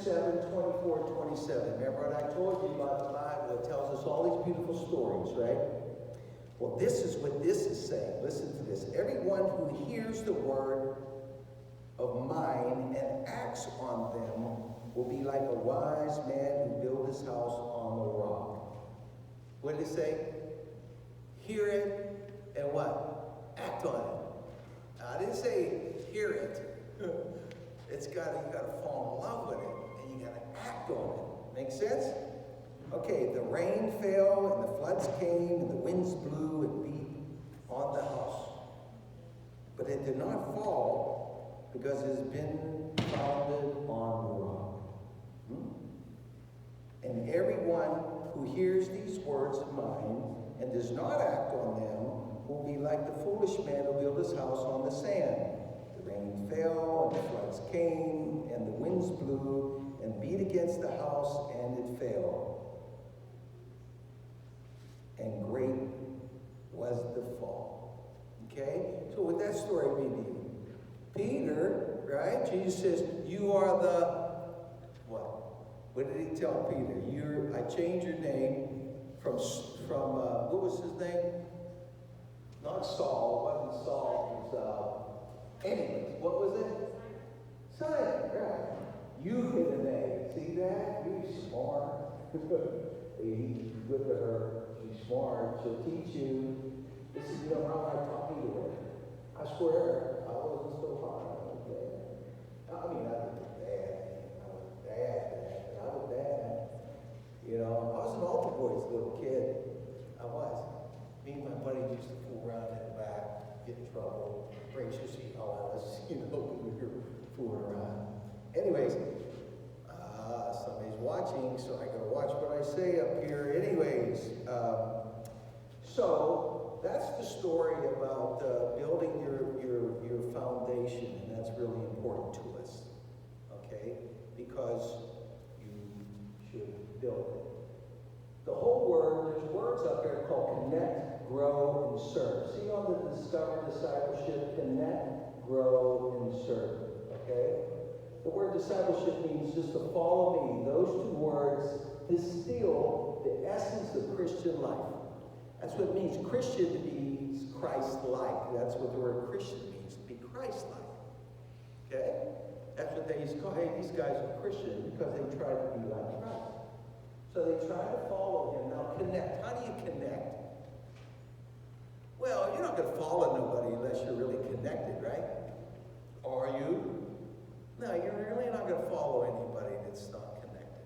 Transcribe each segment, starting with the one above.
7:24-27. Remember what I told you about the Bible? It tells us all these beautiful stories, right? Well, this is what this is saying. Listen to this. Everyone who hears the word of mine and acts on them will be like a wise man who built his house on the rock. What did it say? Hear it and what? Act on it. I didn't say hear it. You gotta fall in love with it, and you gotta act on it. Make sense? Okay, the rain fell, and the floods came, and the winds blew and beat on the house. But it did not fall, because it has been founded on the rock. And everyone who hears these words of mine and does not act on them will be like the foolish man who built his house on the sand. The rain fell, and the floods came, and the winds blew and beat against the house, and it fell. And great was the fall. Okay? So what that story mean to you? Peter, right? Jesus says, you are the, what? What did he tell Peter? I changed your name from what was his name? Not Saul, it wasn't Saul, it was, anyways, what was it? Simon, right. You hit an A. See that? You're smart. He's good to her. She's smart. She'll teach you. This is, how I talking to her. I swear, I wasn't so hard. I was bad. I was bad. I was an altar boy's little kid. I was. Me and my buddy used to fool around in the back, get in trouble, brace your seat, all that was, we were fooling around. Anyways, somebody's watching, so I gotta watch what I say up here. Anyways, so that's the story about building your foundation, and that's really important to us, okay? Because you should build it. The whole word, there's words up there called connect, grow, and serve. See on the Discover Discipleship, connect, grow, and serve, okay? The word discipleship means just to follow me. Those two words distill the essence of Christian life. That's what it means. Christian means Christ-like. That's what the word Christian means, to be Christ-like. Okay? That's what they used to call, hey, these guys are Christian because they try to be like Christ. So they try to follow him. Now connect. How do you connect? Well, you're not going to follow nobody unless you're really connected, right? Are you? No, you're really not going to follow anybody that's not connected.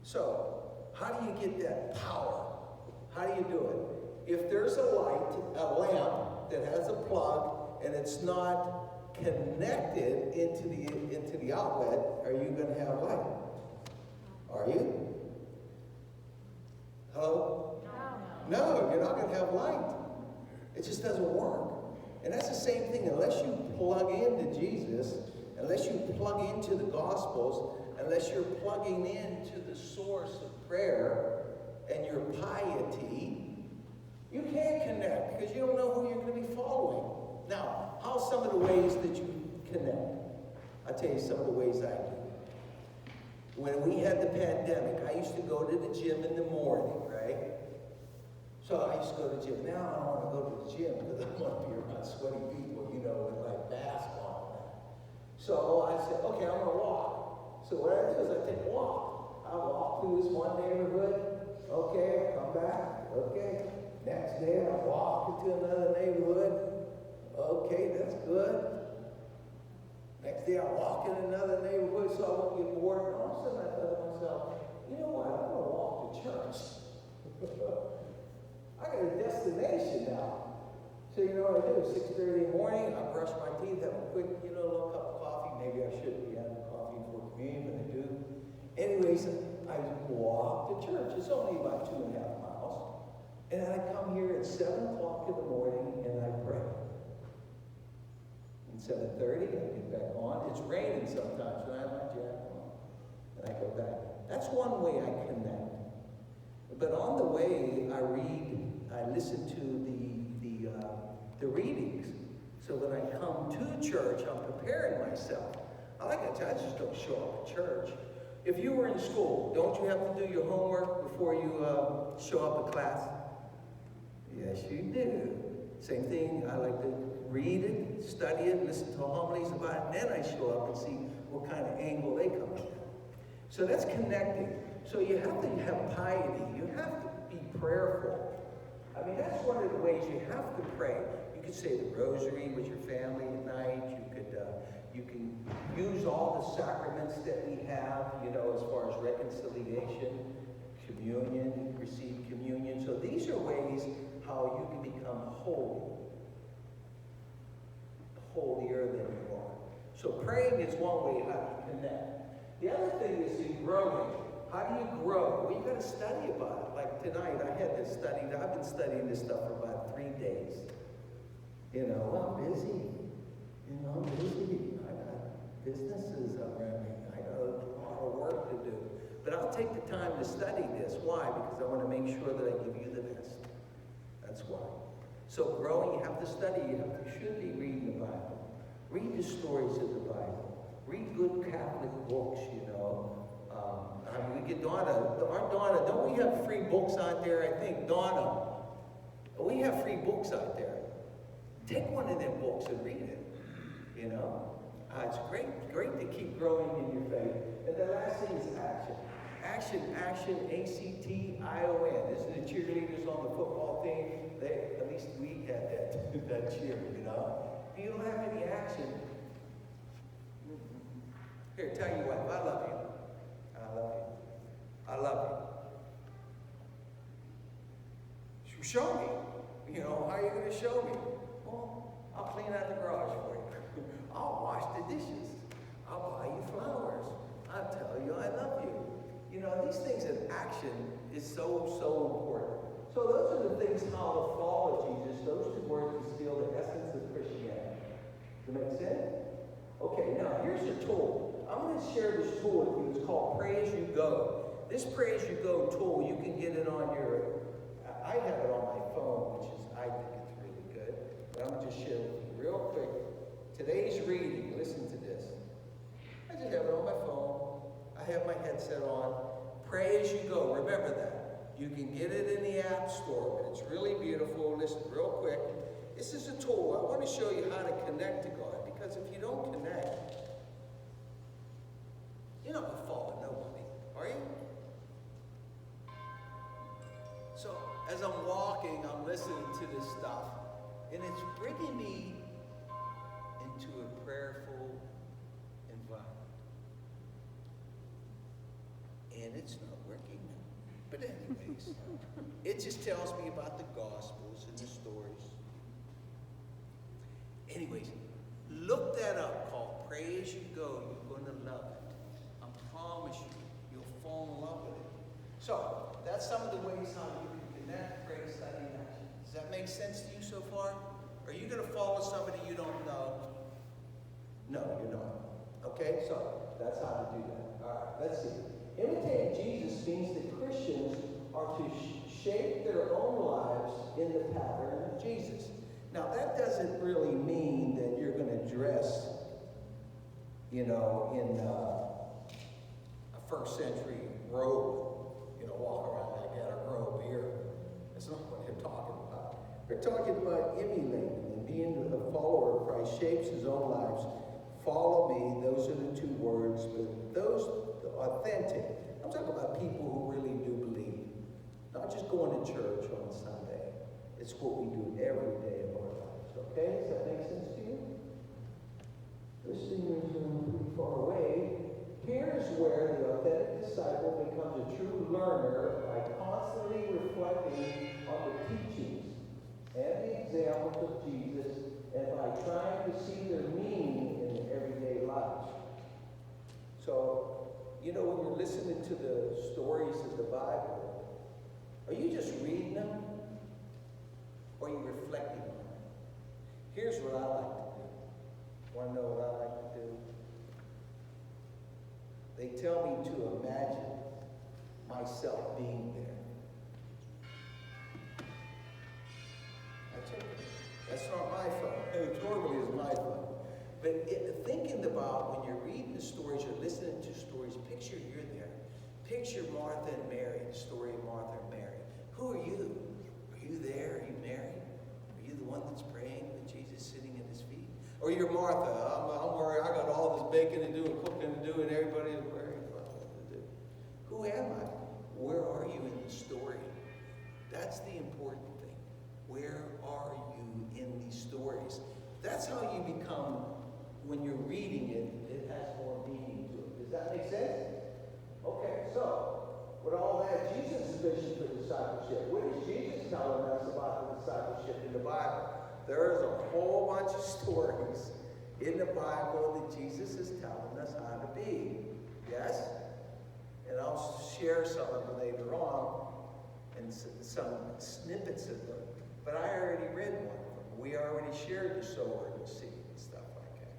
So, how do you get that power? How do you do it? If there's a lamp that has a plug, and it's not connected into the outlet, are you going to have light? Are you? Hello? No, you're not going to have light. It just doesn't work. And that's the same thing. Unless you plug into Jesus, unless you plug into the Gospels, unless you're plugging into the source of prayer and your piety, you can't connect because you don't know who you're going to be following. Now, how are some of the ways that you connect? I'll tell you some of the ways I do. When we had the pandemic, I used to go to the gym in the morning, right? So I used to go to the gym. Now I don't want to go to the gym because I want to be around sweaty people, with like masks on. So I said, okay, I'm going to walk. So what I do is I take a walk. I walk through this one neighborhood. Okay, I come back. Okay. Next day I walk into another neighborhood. Okay, that's good. Next day I walk in another neighborhood so I won't get bored. And all of a sudden I thought to myself, you know what? I'm going to walk to church. I got a destination now. So you know what I do? 6:30 in the morning, I brush my teeth, have a quick, little cup of coffee. Maybe I shouldn't be having coffee for communion, but I do. Anyways, I walk to church. It's only about 2.5 miles. And I come here at 7 o'clock in the morning and I pray. And 7:30, I get back on. It's raining sometimes, and I have my jacket on. And I go back. That's one way I connect. But on the way, I listen to the readings. So when I come to church, I'm preparing myself. I just don't show up at church. If you were in school, don't you have to do your homework before you show up at class? Yes, you do. Same thing, I like to read it, study it, listen to homilies about it, and then I show up and see what kind of angle they come at. So that's connecting. So you have to have piety. You have to be prayerful. I mean, that's one of the ways you have to pray. You could say the rosary with your family at night. You can use all the sacraments that we have, you know, as far as reconciliation, communion, receive communion. So these are ways how you can become holy, holier than you are. So praying is one way how you connect. The other thing is in growing. How do you grow? Well, you got to study about it. Like tonight, I had to study. I've been studying this stuff for about 3 days. You know, I'm busy. You know, I'm busy. I got businesses I'm running. I got a lot of work to do. But I'll take the time to study this. Why? Because I want to make sure that I give you the best. That's why. So growing, you have to study. You should be reading the Bible. Read the stories of the Bible. Read good Catholic books, you know. We get Donna. Our Donna, don't we have free books out there? I think, Donna, we have free books out there. Take one of them books and read it, you know. It's great to keep growing in your faith. And the last thing is action. Action, A-C-T-I-O-N. This is the cheerleaders on the football team. At least we had that cheer, you know. If you don't have any action, here, tell you what, I love you. I love you. I love you. Show me. You know, how are you going to show me? Well, I'll clean out the garage for you. I'll wash the dishes. I'll buy you flowers. I'll tell you I love you. You know, these things in action is so important. So those are the things how to follow Jesus. Those two words distill the essence of Christianity. Does that make sense? Okay, now here's a tool. I'm going to share this tool with you. It's called Pray As You Go. This Pray As You Go tool, you can get it on I have it on my phone, which is, I think it's really good. But I'm going to just share it with you real quick. Today's reading, listen to this. I just have it on my phone. I have my headset on. Pray As You Go. Remember that. You can get it in the App Store, but it's really beautiful. Listen real quick. This is a tool. I want to show you how to connect to God, because if you don't connect, you're not going to follow nobody, are you? So as I'm walking, I'm listening to this stuff, and it's bringing me into a prayerful environment. And it's not working. But anyways, it just tells me about the Gospels and the stories. Anyways, look that up, called Pray As You Go. You're going to love it. I promise you, you'll fall in love with it. So, that's some of the ways how you can connect, pray, study, and action. Does that make sense to you so far? Are you going to follow somebody you don't know? No, you're not. Okay, so that's how to do that. All right, let's see. Imitating Jesus means that Christians are to shape their own lives in the pattern of Jesus. Now, that doesn't really mean that you're going to dress, you know, in a first century robe, you know, walk around like that, or grow a beard. That's not what they're talking about. They're talking about emulating and being a follower of Christ, shapes his own lives. Follow me, those are the two words, but those authentic. I'm talking about people who really do believe. Not just going to church on Sunday. It's what we do every day of our lives. Okay? Does that make sense to you? This thing is pretty far away. Here's where the authentic disciple becomes a true learner by constantly reflecting on the teachings and the examples of Jesus, and by trying to see their meaning in everyday lives. So, you know, when you're listening to the stories of the Bible, are you just reading them? Or are you reflecting on them? Here's what I like to do. Want to know what I like to do? They tell me to imagine myself being there. That's not my phone. It normally is my phone. But thinking about when you're reading the stories or listening to stories, picture you're there. picture Martha and Mary, the story of Martha and Mary. Who are you? Are you there? Are you Mary? Are you the one that's praying with Jesus sitting at his feet? Or you're Martha. I'm worried. I got all this baking to do and cooking to do, and everybody's worried about what to do. Who am I? Where are you in the story? That's the important thing. Where are you in these stories? That's how you become, when you're reading it, it has more meaning to it. Does that make sense? Okay, so, with all that, Jesus' vision for discipleship. What is Jesus telling us about the discipleship in the Bible? There's a whole bunch of stories in the Bible that Jesus is telling us how to be. Yes? And I'll share some of them later on, and some snippets of them. But I already read one of them. We already shared the sower and the seed and stuff like that.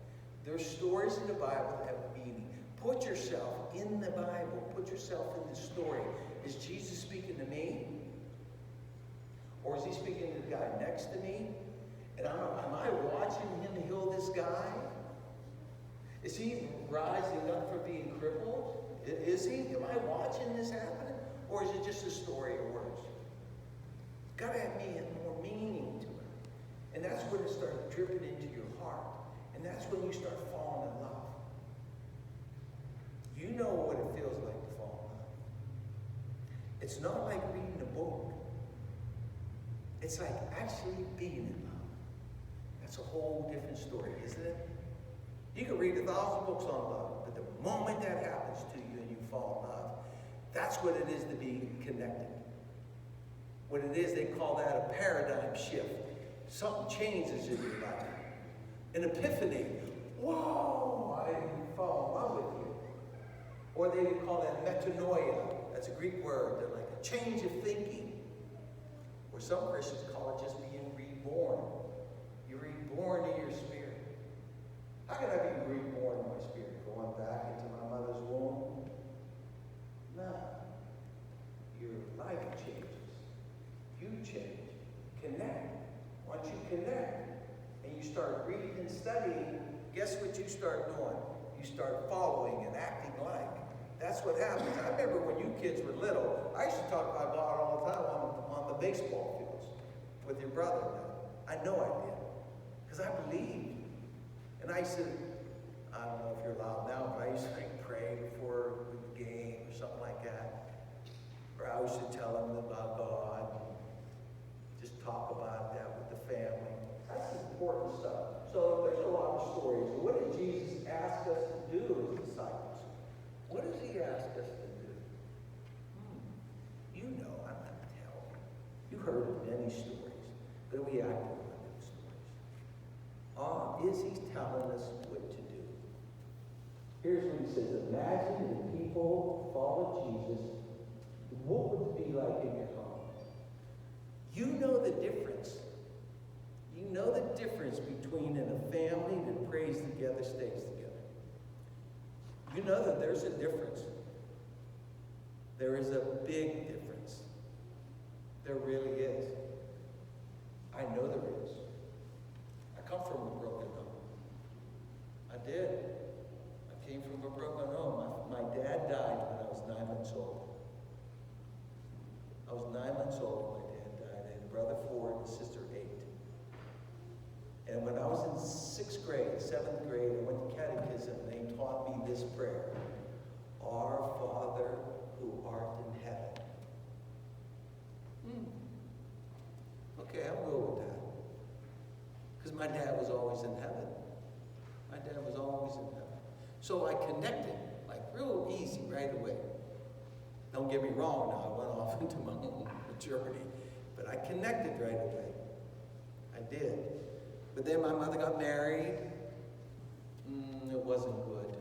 There's stories in the Bible that have meaning. Put yourself in the Bible. Put yourself in the story. Is Jesus speaking to me? Or is he speaking to the guy next to me? And am I watching him heal this guy? Is he rising up from being crippled? Is he? Am I watching this happening? Or is it just a story of words? It's got to have more meaning to it. And that's when it starts dripping into your heart. And that's when you start falling in love. You know what it feels like to fall in love. It's not like reading a book. It's like actually being in love. That's a whole different story, isn't it? You can read 1,000 books on love, but the moment that happens to you and you fall in love, that's what it is to be connected. What it is, they call that a paradigm shift. Something changes in your life. An epiphany. Whoa, I fall in love with you. Or they would call that metanoia. That's a Greek word. They're like a change of thinking. Or some Christians call it just being reborn. You're reborn in your spirit. How can I be reborn in my spirit? Going back into my mother's womb? No. Your life changes. You change. Connect. Once you connect and you start reading and studying, guess what you start doing? You start following and acting like. That's what happens. I remember when you kids were little, I used to talk about God all the time on the baseball fields with your brother. I know I did. Because I believed. And I used to, I don't know if you're allowed now, but I used to pray before the game or something like that. Or I used to tell them about God. Just talk about that with the family. That's important stuff. So there's a lot of stories. What did Jesus ask us to do as disciples? What does he ask us to do? You know, I'm not telling you. You heard many stories, but we act on those stories. Is he telling us what to do? Here's what he says. Imagine if people followed Jesus. What would it be like in your home? You know the difference. You know the difference between in a family that prays together, stays together. You know that there's a difference. There is a big difference. There really is. I know there is. I come from a broken home. I did. I came from a broken home. My dad died when I was 9 months old. I was 9 months old when my dad died. I had a brother 4 and a sister 8. And when I was in 6th grade, 7th grade, I went to catechism and they taught me this prayer. Our Father who art in heaven. Okay, I'll go with that. Because my dad was always in heaven. My dad was always in heaven. So I connected, like real easy right away. Don't get me wrong now, I went off into my own maturity. But I connected right away. I did. But then my mother got married. It wasn't good.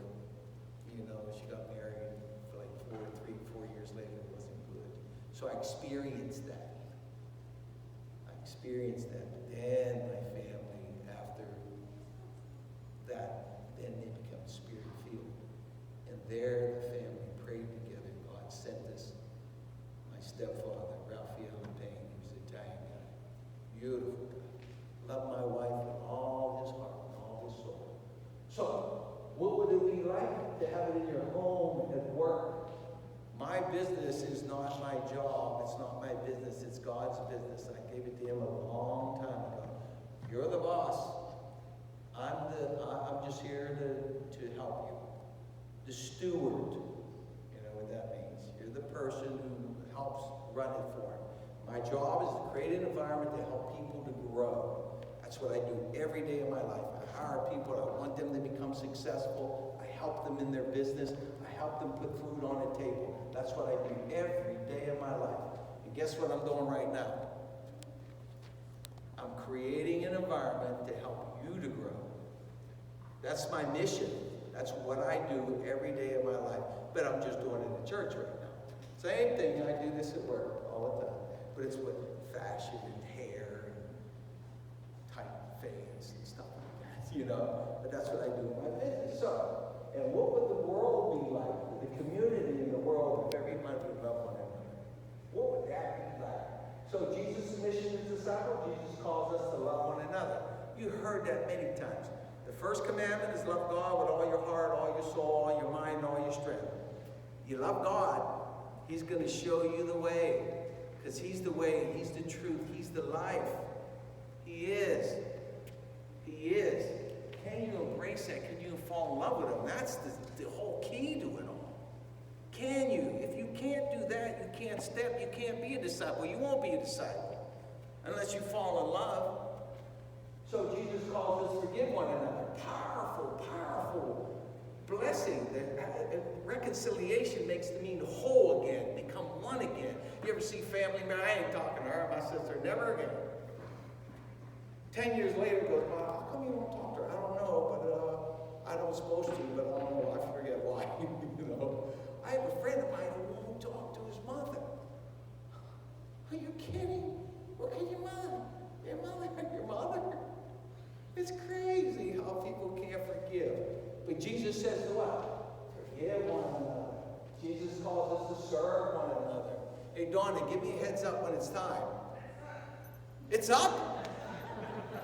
You know, she got married for like 4 years later. It wasn't good. So I experienced that. Then my family, after that, then they become spirit-filled. And there the family prayed together. God sent us. My stepfather, Raphael Payne, he was an Italian guy. Beautiful guy. Loved my wife with all his heart and all his soul. So, what would it be like to have it in your home, at work? My business is not my job. It's not my business. It's God's business. I gave it to him a long time ago. You're the boss. I'm just here to help you. The steward. You know what that means. You're the person who helps run it for him. My job is to create an environment to help people to grow. That's what I do every day of my life. I hire people. I want them to become successful. I help them in their business. I help them put food on the table. That's what I do every day of my life. And guess what I'm doing right now? I'm creating an environment to help you to grow. That's my mission. That's what I do every day of my life. But I'm just doing it in church right now. Same thing, I do this at work all the time. But it's with fashion and hair and tight fades and stuff like that, you know. But that's what I do in my business. So, and what would the world be like, the community in the world, if everybody would love one another? What would that be like? So Jesus' mission as a disciple, Jesus calls us to love one another. You heard that many times. The first commandment is love God with all your heart, all your soul, all your mind, all your strength. You love God, he's going to show you the way. Because he's the way, he's the truth, he's the life. He is. He is. Can you embrace that? Can you fall in love with him? That's the whole key to it all. Can you? If you can't do that, you can't step, you can't be a disciple. You won't be a disciple unless you fall in love. So Jesus calls us to forgive one another. Powerful, powerful blessing. Reconciliation makes the mean whole again, become one again. You ever see family member? I ain't talking to her, my sister, never again. 10 years later, goes, how come you won't talk to her? I don't know, but I was supposed to, but I don't know. I forget why. You know, I have a friend of mine who won't talk to his mother. Are you kidding? Look at your mother. Your mother. It's crazy how people can't forgive. But Jesus says to what? Forgive one another. Jesus calls us to serve one another. Hey, Donna, give me a heads up when it's time. It's up?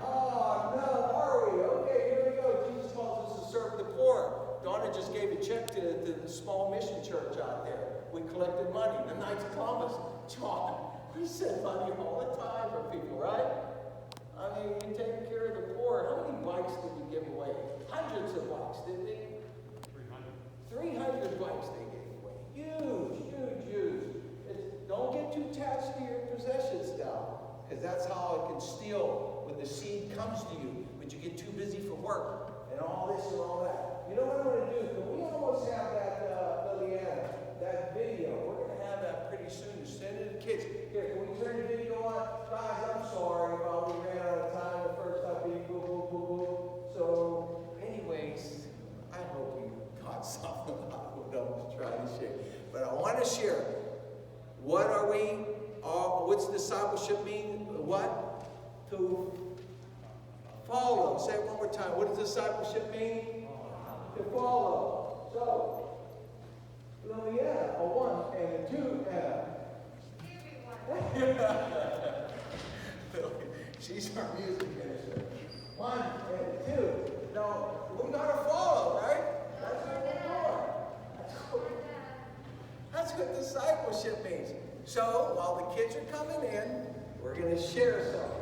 Oh, no, are we? Okay, here we go. Jesus calls us to serve the poor. Donna just gave a check to the small mission church out there. We collected money. The Knights of Columbus, John, he sent money all the time for people, right? I mean, we take care of the poor. How many bikes did we give away? Hundreds of bikes, didn't we? 300 bikes they gave away. Huge, huge, huge. Don't get too attached to your possessions now, because that's how it can steal when the seed comes to you, but you get too busy for work and all this and all that. You know what I'm going to do? Can we almost have that, Liliana, that video? We're going to have that pretty soon. Send it to the kids. Here, can we turn the video on? Guys, I'm sorry about we ran out of time the first time. So, anyways, I hope you got something out of what I was trying to share. But I want to share. What are we? What's discipleship mean? What? To follow. Say it one more time. What does discipleship mean? To follow. So, Liliana, a one and a two and a. She's our music minister. 1 and 2. No, we gotta follow, right? That's what we're doing. That's what discipleship means. So while the kids are coming in, we're going to share something.